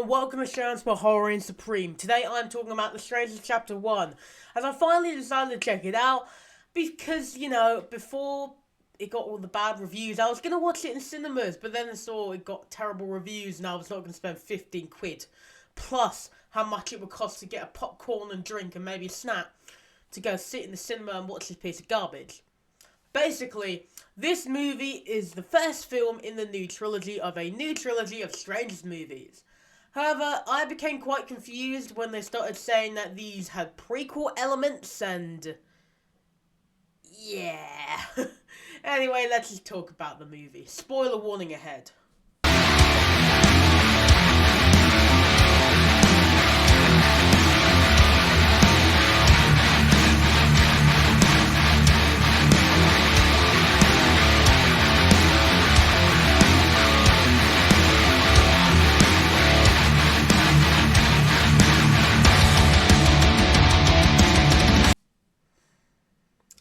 everyone, welcome to SheaRants for Horror and Supreme. Today I'm talking about The Strangers Chapter 1, as I finally decided to check it out, because, before it got all the bad reviews, I was going to watch it in cinemas, but then I saw it got terrible reviews and I was not going to spend 15 quid, plus how much it would cost to get a popcorn and drink and maybe a snack to go sit in the cinema and watch this piece of garbage. Basically, this movie is the first film in the new trilogy of a new trilogy of Strangers movies. However, I became quite confused when they started saying that these had prequel elements and... yeah. Anyway, let's just talk about the movie. Spoiler warning ahead.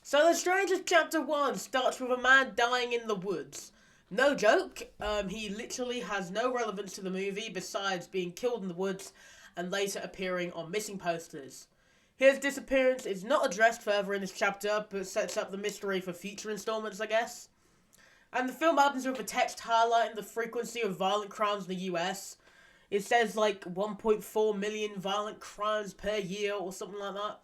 So The Strangers Chapter 1 starts with a man dying in the woods. No joke, he literally has no relevance to the movie besides being killed in the woods and later appearing on missing posters. His disappearance is not addressed further in this chapter, but sets up the mystery for future installments, I guess. And the film opens with a text highlighting the frequency of violent crimes in the US. It says like 1.4 million violent crimes per year or something like that.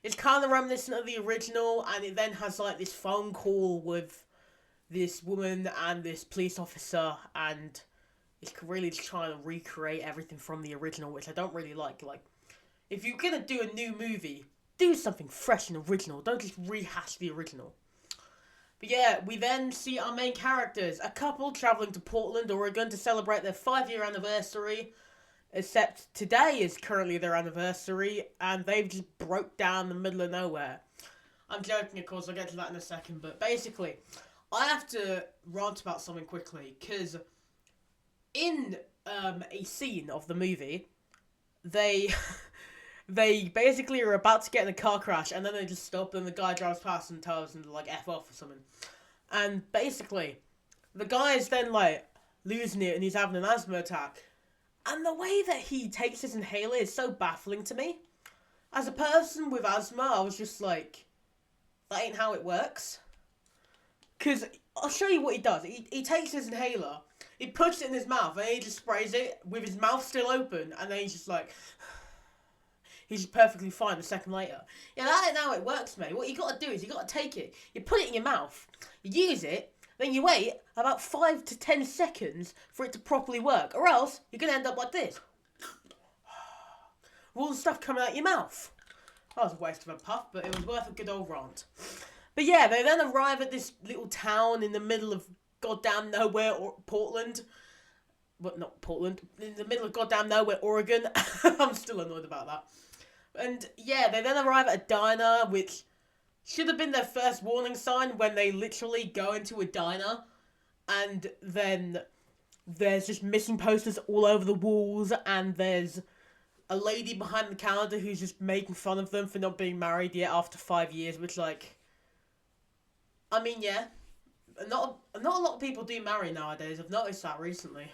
It's kind of reminiscent of the original, and it then has like this phone call with this woman and this police officer, and it's really just trying to recreate everything from the original, which I don't really like. Like, if you're gonna do a new movie, do something fresh and original. Don't just rehash the original. But yeah, we then see our main characters, a couple traveling to Portland, Oregon to celebrate their 5-year anniversary. Except today is currently their anniversary, and they've just broke down in the middle of nowhere. I'm joking, of course, I'll get to that in a second, but basically, I have to rant about something quickly, because in a scene of the movie, they basically are about to get in a car crash, and then they just stop, and the guy drives past and tells them to, like, F off or something. And basically, the guy is then, like, losing it, and he's having an asthma attack. And the way that he takes his inhaler is so baffling to me. As a person with asthma, I was just like, that ain't how it works. Because, I'll show you what he does. He takes his inhaler, he puts it in his mouth, and he just sprays it with his mouth still open, and then he's just like... he's just perfectly fine a second later. Yeah, that ain't how it works, mate. What you gotta do is you gotta take it, you put it in your mouth, you use it, then you wait about 5 to 10 seconds for it to properly work, or else you're going to end up like this. All the stuff coming out your mouth. That was a waste of a puff, but it was worth a good old rant. But yeah, they then arrive at this little town in the middle of goddamn nowhere, Portland. But not Portland. In the middle of goddamn nowhere, Oregon. I'm still annoyed about that. And yeah, they then arrive at a diner, which... should have been their first warning sign when they literally go into a diner and then there's just missing posters all over the walls and there's a lady behind the counter who's just making fun of them for not being married yet after 5 years, which, like, I mean, yeah, not a lot of people do marry nowadays. I've noticed that recently.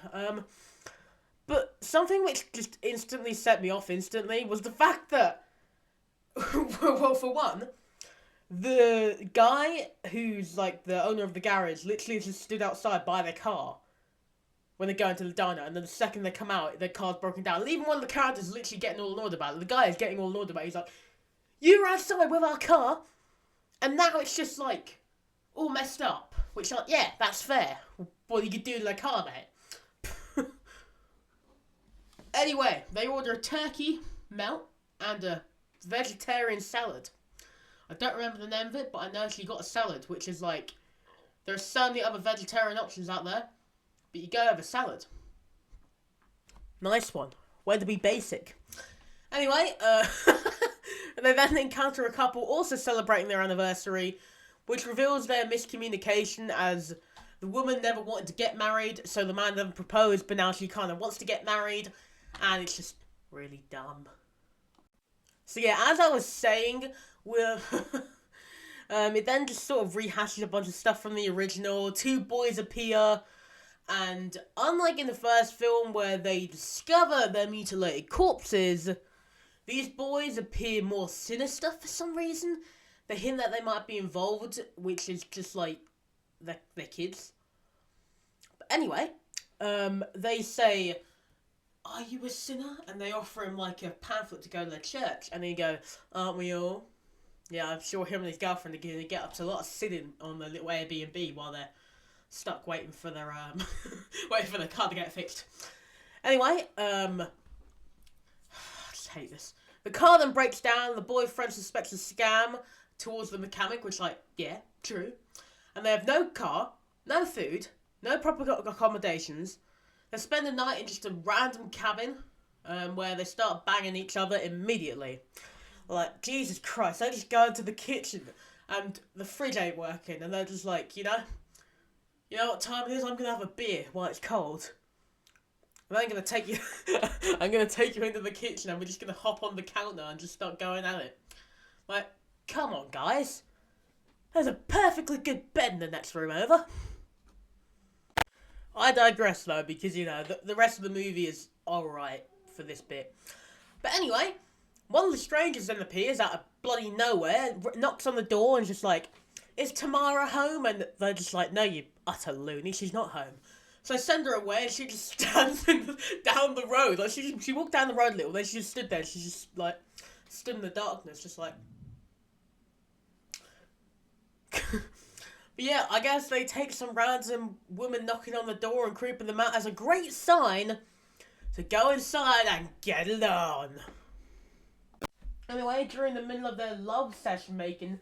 But something which just instantly set me off instantly was the fact that, well, for one, the guy who's, like, the owner of the garage literally just stood outside by their car when they go into the diner, and then the second they come out, their car's broken down. And even one of the characters is literally getting all annoyed about it. The guy is getting all annoyed about it. He's like, you were outside with our car, and now it's just, like, all messed up. Which, like, yeah, that's fair. What you could do to their car, mate. Anyway, they order a turkey melt and a vegetarian salad. I don't remember the name of it, but I know she got a salad, which is like, there's so many other vegetarian options out there, but you go have a salad. Nice one. Way to be basic. Anyway, they then encounter a couple also celebrating their anniversary, which reveals their miscommunication as the woman never wanted to get married, so the man never proposed, but now she kind of wants to get married, and it's just really dumb. So yeah, as I was saying, it then just sort of rehashes a bunch of stuff from the original. 2 boys appear, And unlike in the first film where they discover their mutilated corpses, these boys appear more sinister for some reason. They hint that they might be involved, which is just like they're kids. But anyway, they say, "Are you a sinner?" And they offer him like a pamphlet to go to their church. And they go, "Aren't we all?" Yeah, I'm sure him and his girlfriend are going to get up to a lot of sinning on the little Airbnb while they're stuck waiting for their waiting for their car to get fixed. Anyway, I just hate this. The car then breaks down. The boyfriend suspects a scam towards the mechanic, which, like, yeah, true. And they have no car, no food, no proper accommodations. They spend the night in just a random cabin, where they start banging each other immediately. Like, Jesus Christ, they just go into the kitchen and the fridge ain't working, and they're just like, you know what time it is? I'm gonna have a beer while it's cold. And I'm gonna take you I'm gonna take you into the kitchen and we're just gonna hop on the counter and just start going at it. Like, come on guys. There's a perfectly good bed in the next room over. I digress though, because the rest of the movie is alright for this bit. But anyway, one of the strangers then appears out of bloody nowhere, knocks on the door and just like, "Is Tamara home?" And they're just like, "No, you utter loony, she's not home." So I send her away and she just stands down the road. Like she walked down the road a little, then she just stood there. She just like stood in the darkness, just like. But yeah, I guess they take some random woman knocking on the door and creeping them out as a great sign to go inside and get it on. Anyway, during the middle of their love session making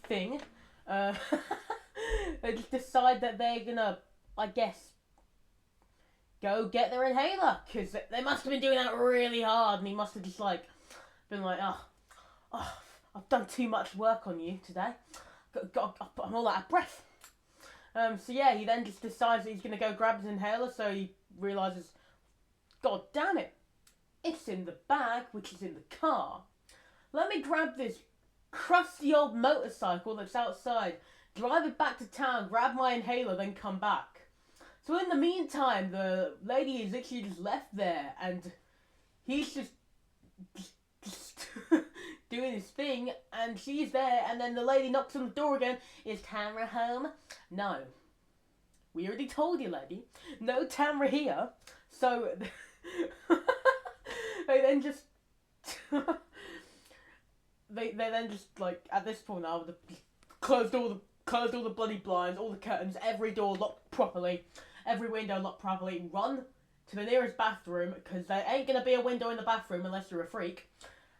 thing, they just decide that they're gonna, I guess, go get their inhaler, because they must have been doing that really hard, and he must have just like been like, oh, I've done too much work on you today. I'm all out of breath. So yeah, he then just decides that he's gonna go grab his inhaler. So he realizes, God damn it, it's in the bag, which is in the car. Let me grab this crusty old motorcycle that's outside, drive it back to town, grab my inhaler, then come back. So in the meantime, the lady is literally just left there, and he's just doing his thing, and she's there, and then the lady knocks on the door again. "Is Tamara home?" "No. We already told you, lady. No Tamara here." So they then just they then just like at this point now closed all the bloody blinds, all the curtains, every door locked properly, every window locked properly. Run to the nearest bathroom, because there ain't gonna be a window in the bathroom unless you're a freak.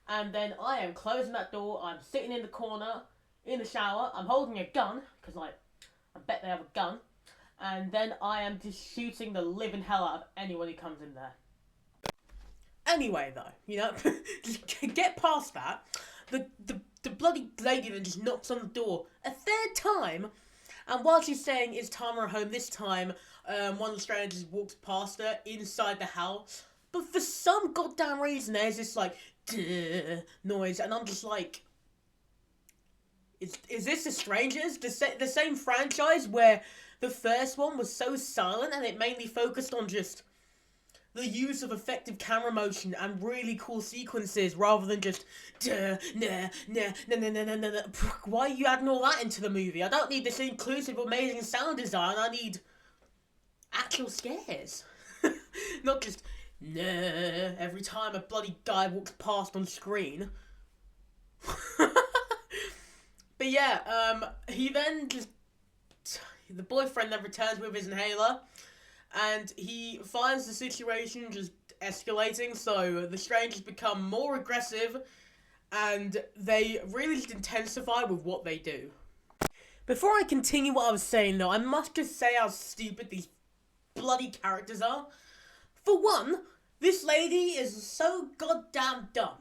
And then I am closing that door. I'm sitting in the corner in the shower. I'm holding a gun, because like I bet they have a gun. And then I am just shooting the living hell out of anyone who comes in there. Anyway, though, just get past that. The bloody lady then just knocks on the door a third time, and while she's saying, "Is Tamara home?" this time, one of the strangers walks past her inside the house. But for some goddamn reason, there's this like duh noise, and I'm just like, is this The Strangers? The same franchise where the first one was so silent and it mainly focused on just the use of effective camera motion and really cool sequences rather than just duh, nah, nah, nah, nah, nah, nah, nah, nah. Why are you adding all that into the movie? I don't need this inclusive, amazing sound design. I need actual scares. Not just nah every time a bloody guy walks past on screen. But yeah, he then just... The boyfriend then returns with his inhaler, and he finds the situation just escalating, so the strangers become more aggressive, and they really just intensify with what they do. Before I continue what I was saying though, I must just say how stupid these bloody characters are. For one, this lady is so goddamn dumb.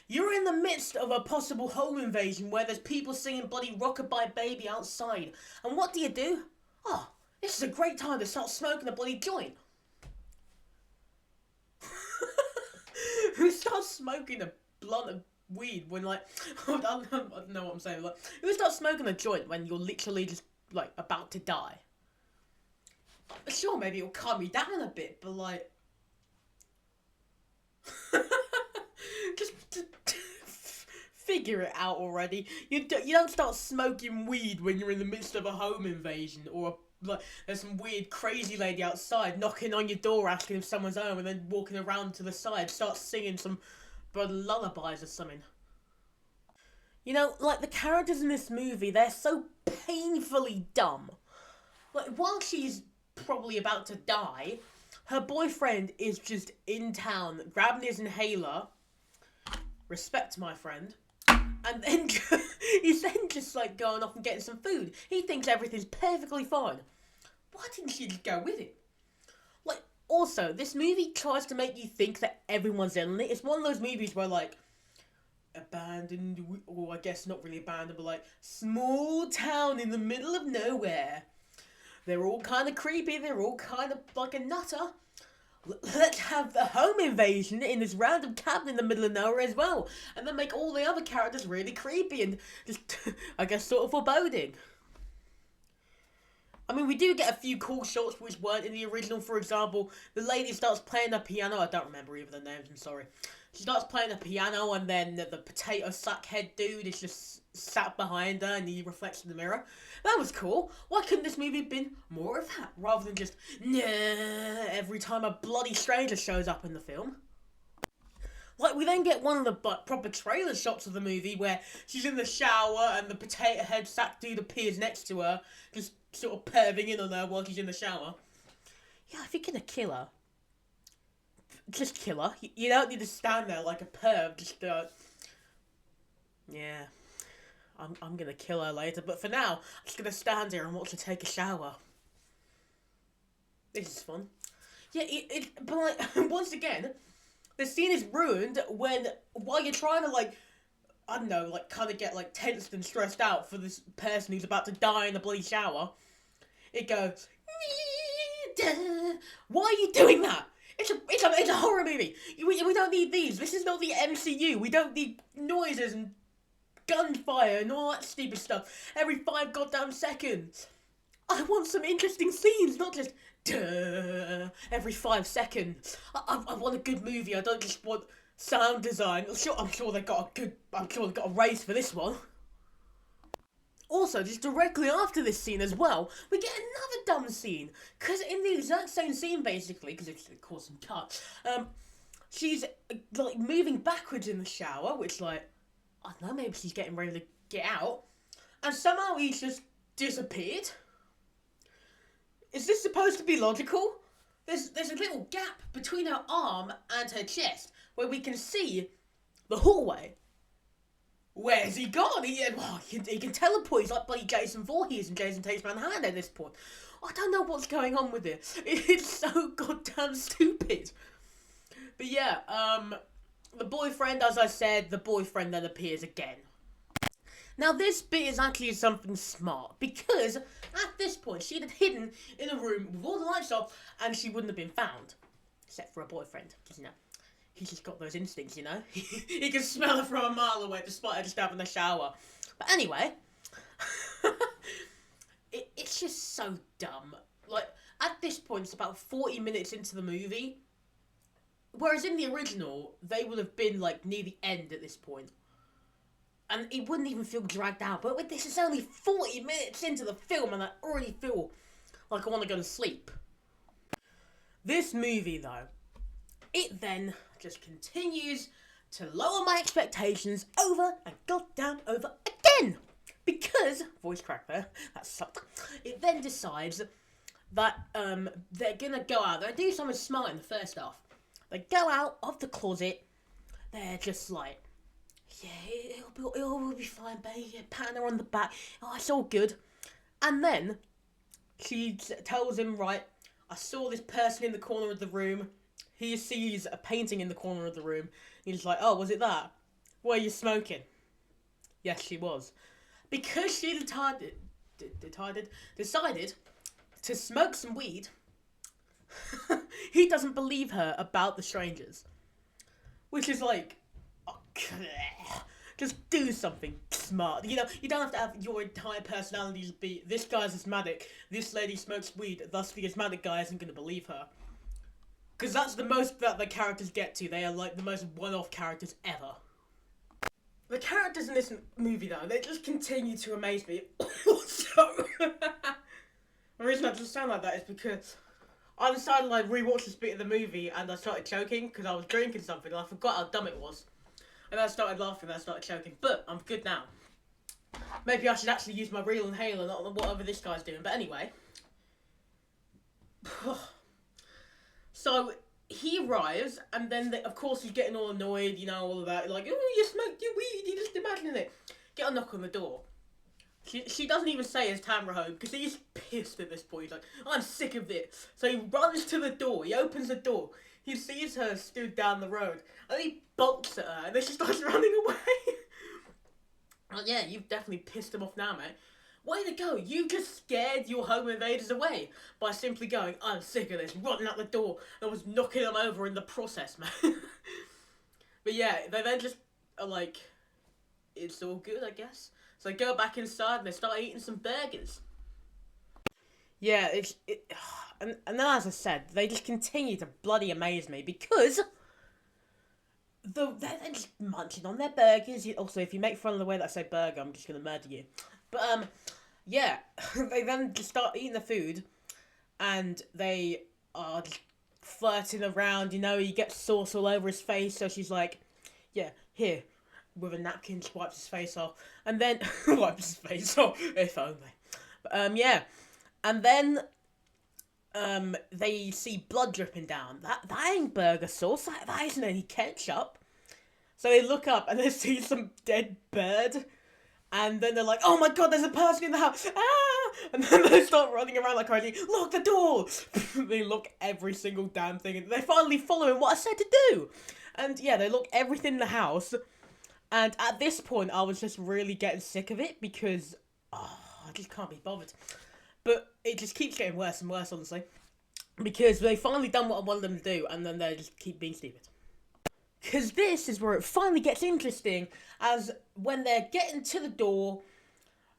You're in the midst of a possible home invasion where there's people singing bloody Rockabye Baby outside, and what do? Oh, this is a great time to start smoking a bloody joint. Who starts smoking a blunt of weed when, like, I don't know what I'm saying, like, who starts smoking a joint when you're literally just, like, about to die? Sure, maybe it'll calm me down a bit, but like, just figure it out already. You don't start smoking weed when you're in the midst of a home invasion, or like there's some weird crazy lady outside knocking on your door asking if someone's home, and then walking around to the side start singing some lullabies or something. You know, like the characters in this movie, they're so painfully dumb. Like, while she's probably about to die, her boyfriend is just in town grabbing his inhaler. Respect, my friend. And then he's then just like going off and getting some food. He thinks everything's perfectly fine. Why didn't she just go with it? Like, also, this movie tries to make you think that everyone's in it. It's one of those movies where, like, abandoned, or I guess not really abandoned, but like, small town in the middle of nowhere. They're all kind of creepy, they're all kind of like a nutter. Let's have the home invasion in this random cabin in the middle of nowhere as well. And then make all the other characters really creepy and just, I guess, sort of foreboding. I mean, we do get a few cool shots which weren't in the original. For example, the lady starts playing the piano. I don't remember even the names, I'm sorry. She starts playing the piano, and then the potato sack head dude is just sat behind her and he reflects in the mirror. That was cool. Why couldn't this movie have been more of that, rather than just, nah, every time a bloody stranger shows up in the film? Like, we then get one of the proper trailer shots of the movie where she's in the shower and the potato head sack dude appears next to her, just sort of perving in on her while she's in the shower. Yeah, if you're gonna kill her, just kill her. You don't need to stand there like a perv, just, yeah. I'm gonna kill her later, but for now, I'm just gonna stand here and watch her take a shower. This is fun. Yeah, but like, once again, the scene is ruined while you're trying to, like, I don't know, like, kind of get, like, tensed and stressed out for this person who's about to die in a bloody shower. It goes, why are you doing that? It's a horror movie. We don't need these. This is not the MCU. We don't need noises and gunfire and all that stupid stuff every 5 goddamn seconds. I want some interesting scenes, not just every 5 seconds. I want a good movie. I don't just want sound design. I'm sure they got a raise for this one. Also, just directly after this scene as well, we get another dumb scene. Because in the exact same scene, basically, because it caused some cuts, she's, like, moving backwards in the shower, which, like, I don't know, maybe she's getting ready to get out. And somehow he's just disappeared. Is this supposed to be logical? There's a little gap between her arm and her chest where we can see the hallway. Where's he gone? He can teleport. He's like bloody Jason Voorhees and Jason Takes Manhattan at this point. I don't know what's going on with it. It's so goddamn stupid. But yeah, the boyfriend, as I said, the boyfriend then appears again. Now this bit is actually something smart, because at this point she'd have hidden in a room with all the lights off and she wouldn't have been found. Except for a boyfriend, because, you know, he's just got those instincts, you know? He can smell her from a mile away despite her just having a shower. But anyway, it's just so dumb. Like, at this point, it's about 40 minutes into the movie, whereas in the original, they would have been, like, near the end at this point. And it wouldn't even feel dragged out. But with this, it's only 40 minutes into the film, and I already feel like I want to go to sleep. This movie, though, it then just continues to lower my expectations over and goddamn over again. Because, voice crack there, that sucked. It then decides that they're gonna go out. They do something smart in the first half. They go out of the closet. They're just like, yeah, it'll be fine, baby. Patting her on the back. Oh, it's all good. And then she tells him, right, I saw this person in the corner of the room. He sees a painting in the corner of the room. He's like, oh, was it that? Were you smoking? Yes, she was. Because she decided to smoke some weed, he doesn't believe her about the strangers. Which is like, Just do something smart. You know, you don't have to have your entire personality to be, this guy's asthmatic, this lady smokes weed, thus the asthmatic guy isn't going to believe her. Because that's the most that the characters get to. They are like the most one-off characters ever. The characters in this movie, though, they just continue to amaze me. So, the reason I just sound like that is because I decided to rewatch this bit of the movie and I started choking because I was drinking something and I forgot how dumb it was. And I started laughing and I started choking. But I'm good now. Maybe I should actually use my real inhaler, not whatever this guy's doing. But anyway. So he arrives, and then of course he's getting all annoyed, you know, all of that. Like, oh, you smoked your weed, you just imagining it. Get a knock on the door. She doesn't even say it's Tamra home, because he's pissed at this point. He's like, I'm sick of it. So he runs to the door, he opens the door, he sees her stood down the road, and he bolts at her, and then she starts running away. Like, yeah, you've definitely pissed him off now, mate. Way to go, you just scared your home invaders away by simply going, I'm sick of this, running out the door, and was knocking them over in the process, man. But yeah, they then just are like, it's all good, I guess. So they go back inside and they start eating some burgers. Yeah, and then as I said, they just continue to bloody amaze me because they're just munching on their burgers. Also, if you make fun of the way that I say burger, I'm just going to murder you. But, yeah, they then just start eating the food, and they are just flirting around, you know, he gets sauce all over his face, so she's like, yeah, here, with a napkin, wipes his face off, and then, wipes his face off, if only. But, yeah, and then, they see blood dripping down. That ain't burger sauce, that isn't any ketchup. So they look up, and they see some dead bird. And then they're like, oh my god, there's a person in the house! Ah! And then they start running around like crazy. Lock the door! They lock every single damn thing. And they're finally following what I said to do. And yeah, they lock everything in the house. And at this point, I was just really getting sick of it because, I just can't be bothered. But it just keeps getting worse and worse, honestly. Because they finally done what I wanted them to do, and then they just keep being stupid. Because this is where it finally gets interesting, as when they're getting to the door,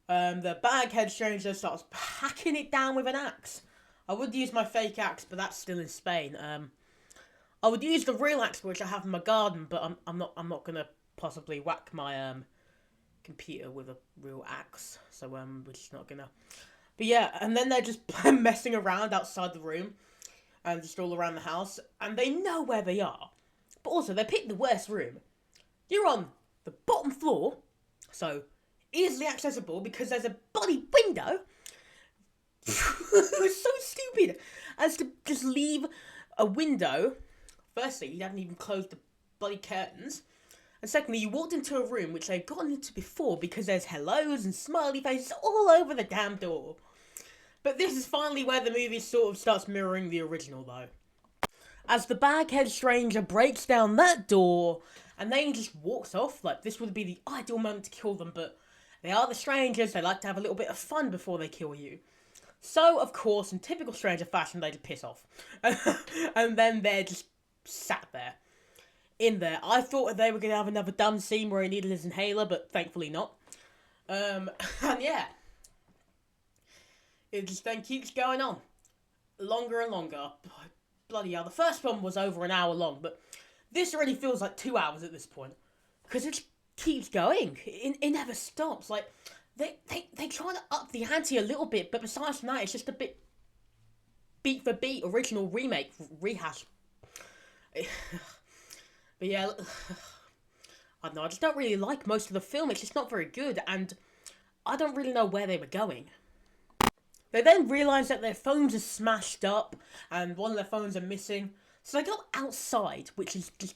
the baghead stranger starts hacking it down with an axe. I would use my fake axe, but that's still in Spain. I would use the real axe, which I have in my garden, but I'm not gonna possibly whack my computer with a real axe. So we're just not gonna. But yeah, and then they're just messing around outside the room, and just all around the house, and they know where they are. But also, they picked the worst room. You're on the bottom floor, so easily accessible because there's a bloody window. It's so stupid as to just leave a window. Firstly, you haven't even closed the bloody curtains. And secondly, you walked into a room which they've gotten into before because there's hellos and smiley faces all over the damn door. But this is finally where the movie sort of starts mirroring the original, though. As the baghead stranger breaks down that door and then just walks off, like this would be the ideal moment to kill them, but they are the strangers, they like to have a little bit of fun before they kill you. So, of course, in typical stranger fashion, they just piss off. And then they're just sat there. In there. I thought they were going to have another dumb scene where he needed his inhaler, but thankfully not. And yeah. It just then keeps going on. Longer and longer. Bloody hell, the first one was over an hour long, but this already feels like 2 hours at this point. Because it keeps going. It never stops. Like, they try to up the ante a little bit, but besides from that, it's just a bit beat for beat, original remake, rehash. But yeah, I don't know, I just don't really like most of the film. It's just not very good, and I don't really know where they were going. They then realise that their phones are smashed up, and one of their phones are missing. So they go outside, which is just...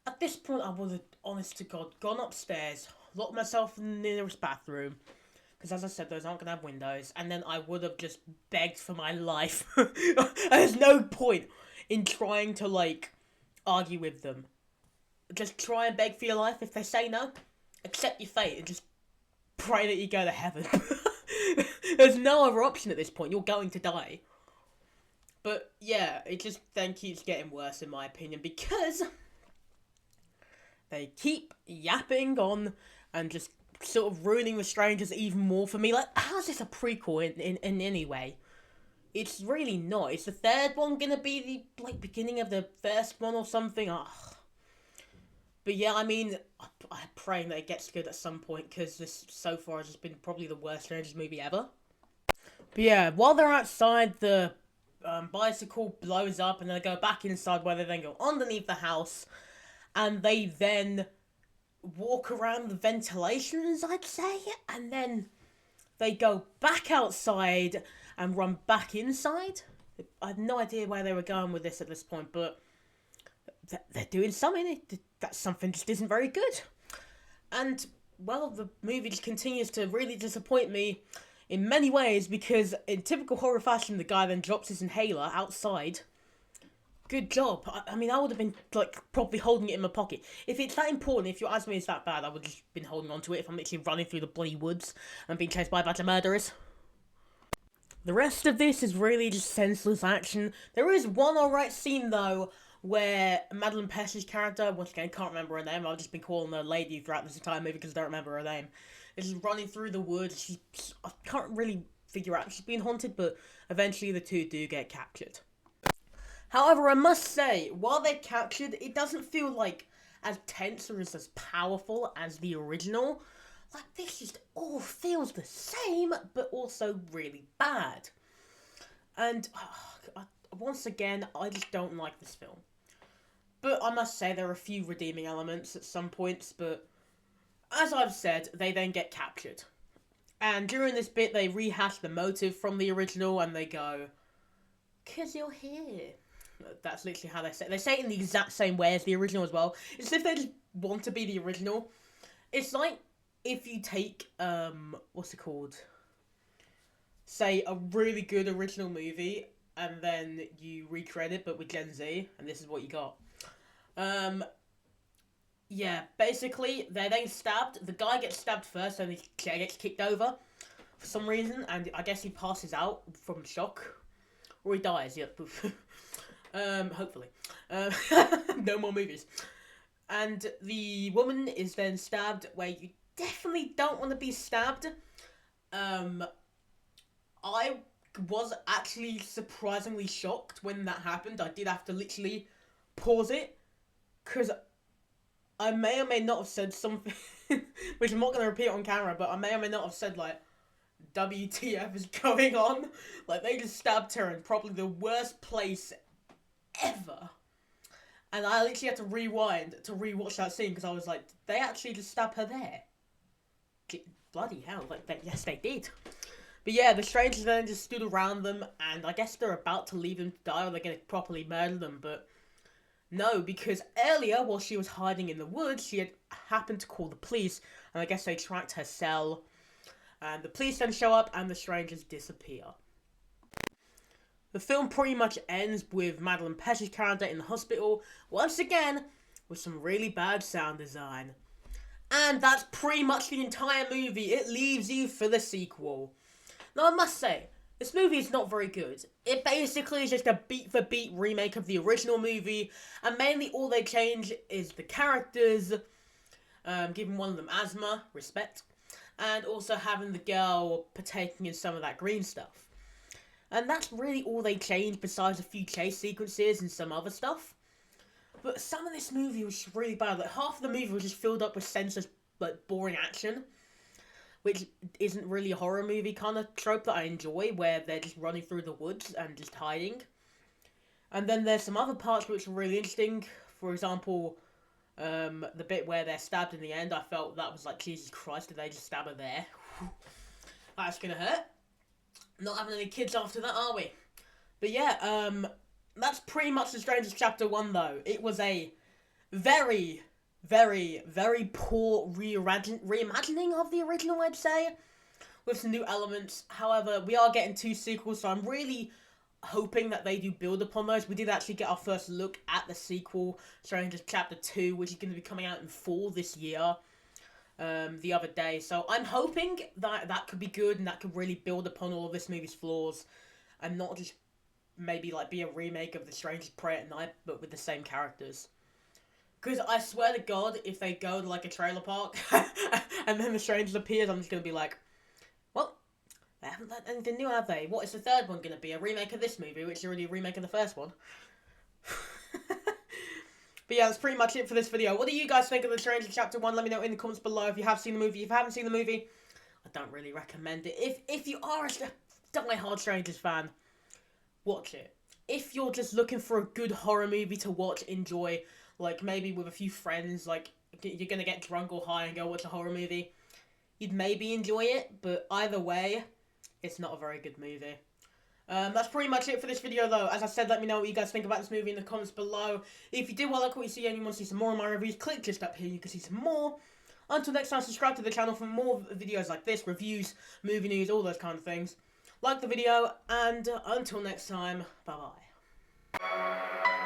At this point, I would have, honest to God, gone upstairs, locked myself in the nearest bathroom, because as I said, those aren't going to have windows, and then I would have just begged for my life. There's no point in trying to, like, argue with them. Just try and beg for your life. If they say no, accept your fate and just pray that you go to heaven. There's no other option at this point. You're going to die. But yeah, it just then keeps getting worse in my opinion because they keep yapping on and just sort of ruining The Strangers even more for me. Like, how's this a prequel in any way? It's really not. Is the third one gonna be the, like, beginning of the first one or something? Ugh. But yeah, I mean, I'm praying that it gets good at some point, because this, so far, has just been probably the worst Strangers movie ever. But yeah, while they're outside, the bicycle blows up, and they go back inside, where they then go underneath the house, and they then walk around the ventilations, I'd say, and then they go back outside and run back inside. I have no idea where they were going with this at this point, but they're doing something. That something just isn't very good. And, well, the movie just continues to really disappoint me in many ways, because in typical horror fashion, the guy then drops his inhaler outside. Good job. I mean, I would have been, like, probably holding it in my pocket. If it's that important, if your asthma is that bad, I would have just been holding onto it if I'm literally running through the bloody woods and being chased by a bunch of murderers. The rest of this is really just senseless action. There is one alright scene, though, where Madeleine Petsch's character, once again, can't remember her name, I've just been calling her Lady throughout this entire movie because I don't remember her name, is just running through the woods. I can't really figure out if she's being haunted, but eventually the two do get captured. However, I must say, while they're captured, it doesn't feel like as tense or as powerful as the original. Like, this just all feels the same, but also really bad. And, once again, I just don't like this film. But I must say, there are a few redeeming elements at some points, but as I've said, they then get captured. And during this bit, they rehash the motive from the original, and they go, "'Cause you're here." That's literally how they say it. They say it in the exact same way as the original as well. It's as if they just want to be the original. It's like if you take, what's it called? Say, a really good original movie, and then you recreate it, but with Gen Z, and this is what you got. Yeah, basically, they're then stabbed. The guy gets stabbed first, and he gets kicked over for some reason, and I guess he passes out from shock. Or he dies, yep. Hopefully. No more movies. And the woman is then stabbed where you definitely don't want to be stabbed. I was actually surprisingly shocked when that happened. I did have to literally pause it, because I may or may not have said something, which I'm not going to repeat on camera, but I may or may not have said, like, WTF is going on? Like, they just stabbed her in probably the worst place ever. And I literally had to rewind to rewatch that scene, because I was like, did they actually just stab her there? Bloody hell, like, yes they did. But yeah, the strangers then just stood around them, and I guess they're about to leave them to die, or they're going to properly murder them, but no, because earlier, while she was hiding in the woods, she had happened to call the police, and I guess they tracked her cell, and the police then show up, and the strangers disappear. The film pretty much ends with Madeleine Petsch's character in the hospital, once again, with some really bad sound design. And that's pretty much the entire movie. It leaves you for the sequel. Now, I must say, this movie is not very good. It basically is just a beat-for-beat remake of the original movie, and mainly all they change is the characters, giving one of them asthma, respect, and also having the girl partaking in some of that green stuff. And that's really all they changed, besides a few chase sequences and some other stuff. But some of this movie was just really bad. Like, half of the movie was just filled up with senseless, like, boring action, which isn't really a horror movie kind of trope that I enjoy, where they're just running through the woods and just hiding. And then there's some other parts which are really interesting. For example, the bit where they're stabbed in the end, I felt that was like, Jesus Christ, did they just stab her there? That's gonna hurt. Not having any kids after that, are we? But yeah, that's pretty much The Strangers Chapter 1, though. It was a very, very, very poor reimagining of the original, I'd say, with some new elements. However, we are getting 2 sequels, so I'm really hoping that they do build upon those. We did actually get our first look at the sequel, Strangers Chapter 2, which is going to be coming out in fall this year, the other day. So I'm hoping that that could be good, and that could really build upon all of this movie's flaws, and not just maybe like be a remake of The Strangers Pray at Night, but with the same characters. Because I swear to God, if they go to like a trailer park and then the strangers appears, I'm just gonna be like, well, they haven't done anything new, have they? What is the third one gonna be? A remake of this movie, which is already a remake of the first one? But yeah, that's pretty much it for this video. What do you guys think of The Stranger Chapter 1? Let me know in the comments below if you have seen the movie. If you haven't seen the movie, I don't really recommend it. If you are a die-hard Strangers fan, watch it. If you're just looking for a good horror movie to watch, enjoy, like maybe with a few friends, like you're gonna get drunk or high and go watch a horror movie, you'd maybe enjoy it, but either way, it's not a very good movie. That's pretty much it for this video though. As I said, let me know what you guys think about this movie in the comments below. If you did like what you see and you want to see some more of my reviews, click just up here, you can see some more. Until next time, subscribe to the channel for more videos like this, reviews, movie news, all those kind of things. Like the video, and until next time, bye bye.